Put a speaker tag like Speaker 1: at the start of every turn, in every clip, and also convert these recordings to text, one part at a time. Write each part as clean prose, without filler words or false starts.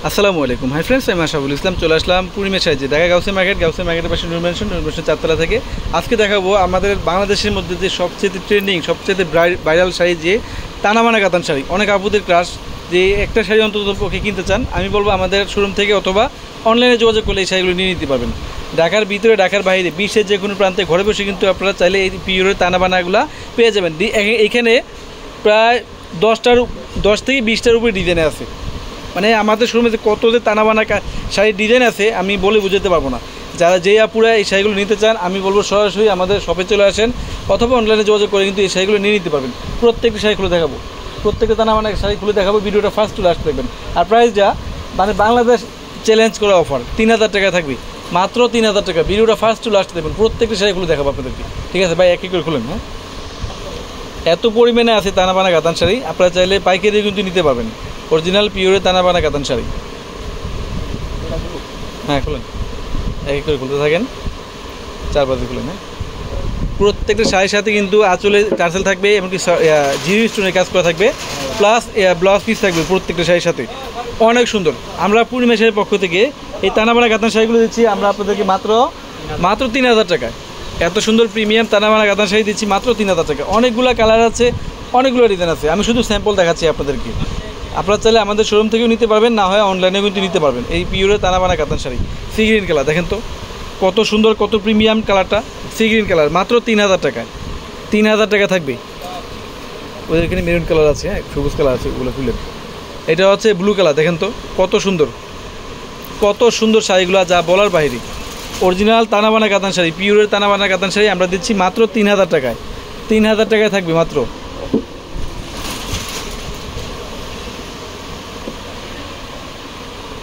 Speaker 1: আসসালামু আলাইকুম। Hi friends, আমি আশাফুল ইসলাম চলে আসলাম পূর্ণিমা সাইজে ঢাকা গাউসিয়া মার্কেটের পাশে নূর ম্যানশন 4তলা থেকে। আজকে দেখাবো আমাদের বাংলাদেশের মধ্যে যে সবচেয়ে ট্রেন্ডিং, সবচেয়ে ভাইরাল শাড়ি, যে তানাবানা কাতান শাড়ি। অনেক আপুদের ক্রাশ, যে একটা শাড়ি অন্তত পক্ষে কিনতে চান, আমি বলবো আমাদের শোরুম থেকে অথবা অনলাইনে যোগাযোগ করলে এই শাড়িগুলো নিয়ে নিতে পারবেন। ঢাকার ভিতরে, ঢাকার বাইরে, বিশ্বের যে কোনো প্রান্তে ঘরে বসে কিন্তু আপনারা চাইলে এই পিওরের তানাবানাগুলো পেয়ে যাবেন। এইখানে প্রায় 10 থেকে 20টার উপরে ডিজাইনে আছে। মানে আমাদের শোরুমে যে কত যে তানাবানা শাড়ির ডিজাইন আছে আমি বলে বুঝতে পারবো না। যারা যেই আপুরা এই শাড়িগুলো নিতে চান, আমি বলবো সরাসরি আমাদের শপে চলে আসেন অথবা অনলাইনে যোগাযোগ করে কিন্তু এই শাড়িগুলো নিয়ে নিতে পারবেন। প্রত্যেকটা শাড়ি খুলে দেখাবো, প্রত্যেকটা তানাবানা শাড়ি খুলে দেখাবো। ভিডিওটা ফার্স্ট টু লাস্ট দেখবেন। আর প্রাইসটা মানে বাংলাদেশ চ্যালেঞ্জ করা অফার, 3000 টাকা থাকবে, মাত্র 3000 টাকা। ভিডিওটা ফার্স্ট টু লাস্ট দেখবেন, প্রত্যেকটা শাড়ি খুলে দেখাবো আপনাদেরকে। ঠিক আছে ভাই, এক এক করে খুলেন। হ্যাঁ, এত পরিমাণে আছে তানাবানা কাতান শাড়ি, আপনারা চাইলে পাইকারি কিন্তু নিতে পারবেন। অরিজিনাল পিওরের তানাবানা কাতান শাড়ি। হ্যাঁ খুলেন, এক এক করে খুলতে থাকেন, 4 বাজে খুলেন। হ্যাঁ, প্রত্যেকটা শাড়ির সাথে কিন্তু আঁচলে টার্সেল থাকবে, এমনকি জিরো স্টোনের কাজ করা থাকবে, প্লাস ব্লাউজ পিস থাকবে প্রত্যেকটা শাড়ির সাথে। অনেক সুন্দর। আমরা পূর্ণিমা শাড়ির পক্ষ থেকে এই তানাবানা কাতান শাড়িগুলো দিচ্ছি আমরা আপনাদেরকে মাত্র 3000 টাকায়। এত সুন্দর প্রিমিয়াম তানাবানা কাতান শাড়ি দিচ্ছি মাত্র 3000 টাকা। অনেকগুলো কালার আছে, অনেকগুলো ডিজাইন আছে, আমি শুধু স্যাম্পল দেখাচ্ছি আপনাদেরকে। আপনারা চাইলে আমাদের শোরুম থেকেও নিতে পারবেন, না হয় অনলাইনেও কিন্তু নিতে পারবেন। এই পিওরের তানাবানা কাতান শাড়ি, সি গ্রিন কালার দেখেন তো কত সুন্দর, কত প্রিমিয়াম কালারটা। সি গ্রিন কালার মাত্র 3000 টাকায়। 3000 টাকা থাকবে। ওদের এখানে মেরুন কালার আছে, হ্যাঁ সবুজ কালার আছে, ওগুলো খুলে। এটা হচ্ছে ব্লু কালার, দেখেন তো কত সুন্দর, কত সুন্দর শাড়িগুলো, যা বলার বাইরে। অরিজিনাল তানাবানা কাতান শাড়ি, পিওরের তানাবানা কাতান শাড়ি আমরা দিচ্ছি মাত্র 3000 টাকায়। 3000 টাকায় থাকবে মাত্র।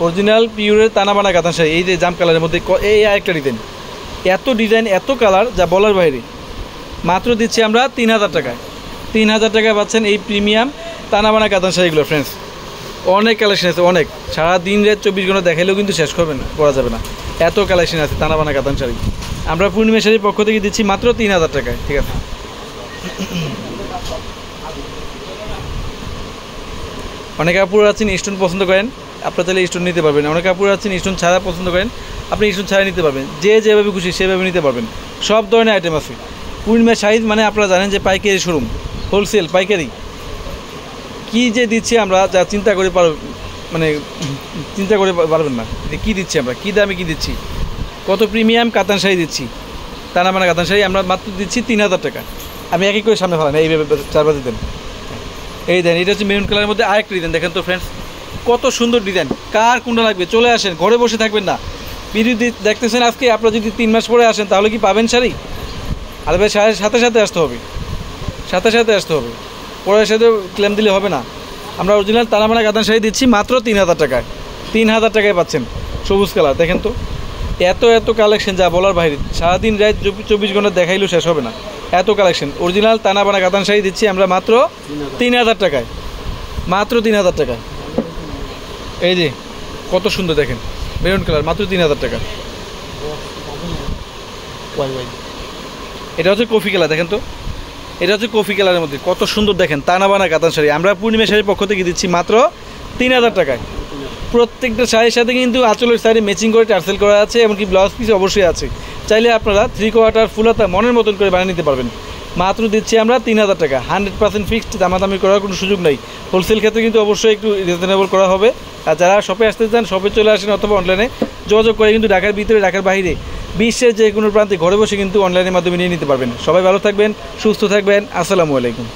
Speaker 1: অরিজিনাল পিওরের তানাবানা কাতান শাড়ি, এই যে জাম কালারের মধ্যে এই আরেকটা ডিজাইন, এত কালার, যা বলার বাইরে। মাত্র দিচ্ছি আমরা 3000 টাকায়। 3000 টাকায় পাচ্ছেন এই প্রিমিয়াম তানাবানা কাতান শাড়িগুলো। ফ্রেন্ডস, অনেক কালেকশন আছে, অনেক। সারাদিন রাত 24 ঘন্টা দেখাইলেও কিন্তু শেষ করা যাবে না, এত কালেকশন আছে তানাবানা কাতান শাড়ি। আমরা পূর্ণিমা শাড়ির পক্ষ থেকে দিচ্ছি মাত্র 3000 টাকায়। ঠিক আছে, অনেক আপুরা আছেন স্টোন পছন্দ করেন, আপনারা চাইলে স্টোন নিতে পারবেন। অনেক আপুরা আছেন স্টোন ছাড়া পছন্দ করেন, আপনি স্টোন ছাড়া নিতে পারবেন। যেভাবে খুশি সেভাবে নিতে পারবেন। সব ধরনের আইটেম আছে। পূর্ণিমা শাড়ি মানে আপনারা জানেন যে পাইকারি শোরুম, হোলসেল পাইকারি। কী যে দিচ্ছি আমরা, যা চিন্তা করে পারবেন না যে কী দিচ্ছি আমরা, কী দামে কী দিচ্ছি। কত প্রিমিয়াম কাতান শাড়ি দিচ্ছি, তানাবানা কাতান শাড়ি আমরা মাত্র দিচ্ছি 3000 টাকা। আমি এক এক করে সামনে ফেলাম, এইভাবে 4 বাজে দেন। এই দেন, এটা হচ্ছে মেরুন কালারের মধ্যে আরেকটা ডিজাইন, দেখেন তো ফ্রেন্ডস কত সুন্দর ডিজাইন। কার কোনটা লাগবে চলে আসেন, ঘরে বসে থাকবেন না। ভিডিও দেখতেছেন আজকে, আপনারা যদি 3 মাস পরে আসেন তাহলে কি পাবেন শাড়ি? আর ভাই শাড়ির সাথে আসতে হবে, পরের সাথে ক্লেম দিলে হবে না। আমরা অরিজিনাল তানাবানা কাতান শাড়ি দিচ্ছি মাত্র 3000 টাকায়। 3000 টাকায় পাচ্ছেন। সবুজ কালার দেখেন তো, এত কালেকশন, যা বলার বাইরে। সারাদিন রাত 24 ঘন্টা দেখাইলেও শেষ হবে না, এত কালেকশন। অরিজিনাল তানাবানা কাতান শাড়ি দিচ্ছি আমরা মাত্র 3000 টাকায়। মাত্র 3000 টাকায়। এই যে কত সুন্দর দেখেন, মেরুন কালার, মাত্র 3000 টাকা। এটা হচ্ছে কফি কালার, দেখেন তো, এটা হচ্ছে কফি কালারের মধ্যে কত সুন্দর দেখেন তানাবানা কাতান শাড়ি। আমরা পূর্ণিমা শাড়ির পক্ষ থেকে দিচ্ছি মাত্র 3000 টাকায়। প্রত্যেকটা শাড়ির সাথে কিন্তু আঁচলের সাইডে ম্যাচিং করে টার্সেল করা আছে, এমনকি ব্লাউজ পিস অবশ্যই আছে। চাইলে আপনারা 3/4 ফুল হাতা মনের মতন করে বানিয়ে নিতে পারবেন। মাত্র দিচ্ছি আমরা 3000 টাকা। 100% ফিক্সড, দামাদামি করার কোনো সুযোগ নেই। হোলসেল ক্ষেত্রে কিন্তু অবশ্যই একটু রিজনেবল করা হবে। আর যারা শপে আসতে চান, শপে চলে আসেন অথবা অনলাইনে যোগাযোগ করে কিন্তু ঢাকার ভিতরে, ঢাকার বাইরে, বিশ্বের যে কোনো প্রান্তে ঘরে বসে কিন্তু অনলাইনের মাধ্যমে নিয়ে নিতে পারবেন। সবাই ভালো থাকবেন, সুস্থ থাকবেন। আসসালামু আলাইকুম।